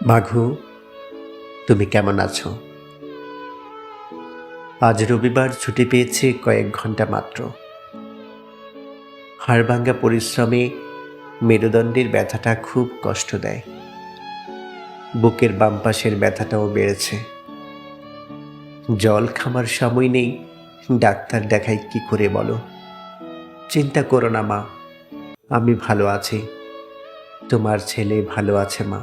মাঘু, তুমি কেমন আছো? আজ রবিবার ছুটি পেয়েছি কয়েক ঘন্টা মাত্র। হাড়ভাঙ্গা পরিশ্রমে মেরুদণ্ডের ব্যথাটা খুব কষ্ট দেয়। বুকের বাম পাশের ব্যথাটাও বেড়েছে। জল খামার সময় নেই, ডাক্তার দেখাই কি করে বলো? চিন্তা করো না মা, আমি ভালো আছি। তোমার ছেলে ভালো আছে মা।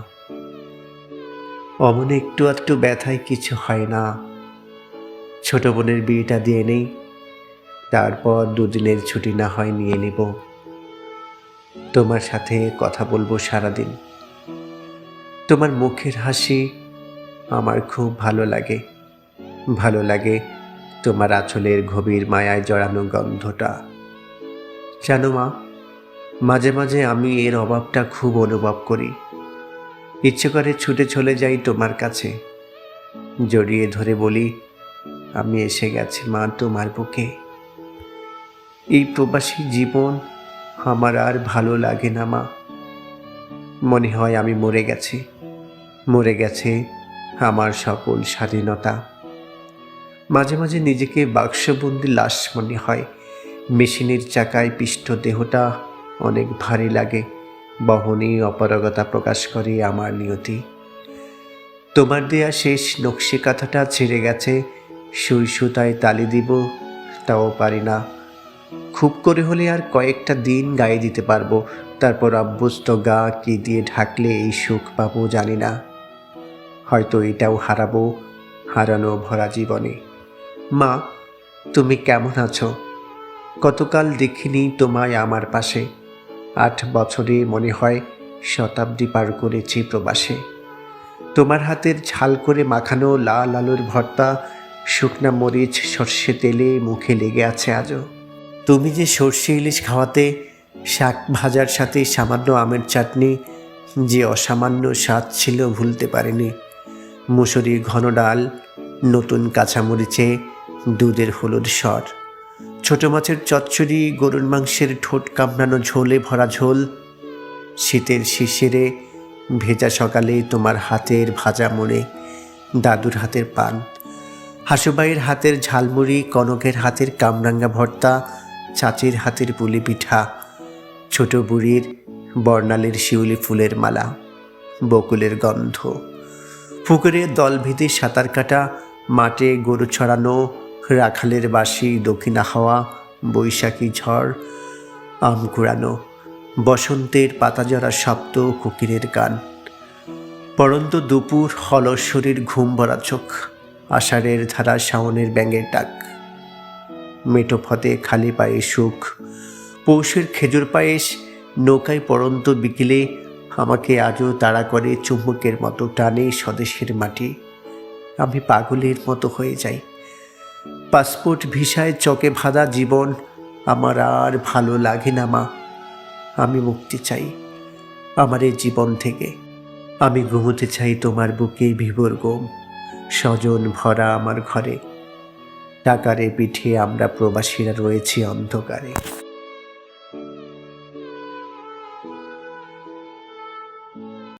অমন একটু আধটু ব্যথায় কিছু হয় না। ছোট বোনের বিয়েটা দিয়ে নেই, তারপর দুদিনের ছুটি না হয় নিয়ে নেব। তোমার সাথে কথা বলবো সারাদিন। তোমার মুখের হাসি আমার খুব ভালো লাগে। ভালো লাগে তোমার আঁচলের গভীর মায়ায় জড়ানো গন্ধটা। জানো মা, মাঝে মাঝে আমি এর অভাবটা খুব অনুভব করি। ইচ্ছে করে ছুটে চলে যাই তোমার কাছে, জড়িয়ে ধরে বলি, আমি এসে গেছি মা তোমার বুকে। এই প্রবাসী জীবন আমার আর ভালো লাগে না মা। মনে হয় আমি মরে গেছে আমার সকল স্বাধীনতা। মাঝে মাঝে নিজেকে বাক্সবন্দি লাশ মনে হয়। মেশিনের চাকায় পিষ্ট দেহটা অনেক ভারী লাগে। বহনে অপারগতা প্রকাশ করে আমার নিয়তি। তোমার দেয়া শেষ নকশি কাঁথাটা ছিঁড়ে গেছে, সুই সুতায় তালি দিব, তাও পারি না। খুব করে হলে আর কয়েকটা দিন গায়ে দিতে পারবো, তারপর অভ্যস্ত গা কি দিয়ে ঢাকলে এই সুখ পাবো জানি না। হয়তো এটাও হারাবো, হারানো ভরা জীবনে। মা, তুমি কেমন আছো? কতকাল দেখিনি তোমায় আমার পাশে। 8 বছরে মনে হয় শতাব্দী পার করেছি প্রবাসে। তোমার হাতের ঝাল করে মাখানো লাল আলুর ভর্তা, শুকনা মরিচ সর্ষে তেলে মুখে লেগে আছে আজও। তুমি যে সর্ষে ইলিশ খাওয়াতে, শাক ভাজার সাথে সামান্য আমের চাটনি, যে অসামান্য স্বাদ ছিল ভুলতে পারিনি। মুসুরির ঘন ডাল, নতুন কাঁচামরিচে দুধের হলুদ স্বর, ছোট মাছের চচ্চড়ি, গরুর মাংসের ঠোঁট কামড়ানো ঝোলে ভরা ঝোল, শীতের শিশিরে ভেজা সকালে তোমার হাতের ভাজা মনে, দাদুর হাতের পান, হাসুবাইয়ের হাতের ঝালমুড়ি, কনকের হাতের কামরাঙ্গা ভর্তা, চাচির হাতের পুলি পিঠা, ছোট বুড়ির বর্ণালীর শিউলি ফুলের মালা, বকুলের গন্ধ, পুকুরে দলভিদে সাঁতার কাটা, মাঠে গরু ছড়ানো, রাখালের বাঁশি, দক্ষিণা হাওয়া, বৈশাখী ঝড়, আম কুড়ানো, বসন্তের পাতাজরা শব্দ, কোকিলের গান, পড়ন্ত দুপুর, অলস শরীর, ঘুম ভরা চোখ, আষাঢ়ের ধারা, শাওনের ব্যাঙের ডাক, মেটো ফতে খালি পায়ে সুখ, পৌষের খেজুর পায়েস, নৌকায় পড়ন্ত বিকেলে আমাকে আজও তাড়া করে চুম্বকের মতো টানে স্বদেশের মাটি। আমি পাগলের মতো হয়ে যাই। পাসপোর্ট ভিসায় চকে বাঁধা জীবন আমার আর ভালো লাগে না মা। আমি মুক্তি চাই আমার এই জীবন থেকে। আমি ঘুমোতে চাই তোমার বুকে বিভোর ঘুম। স্বজন ভরা আমার ঘরে, টাকারে পিঠে আমরা প্রবাসীরা রয়েছি অন্ধকারে।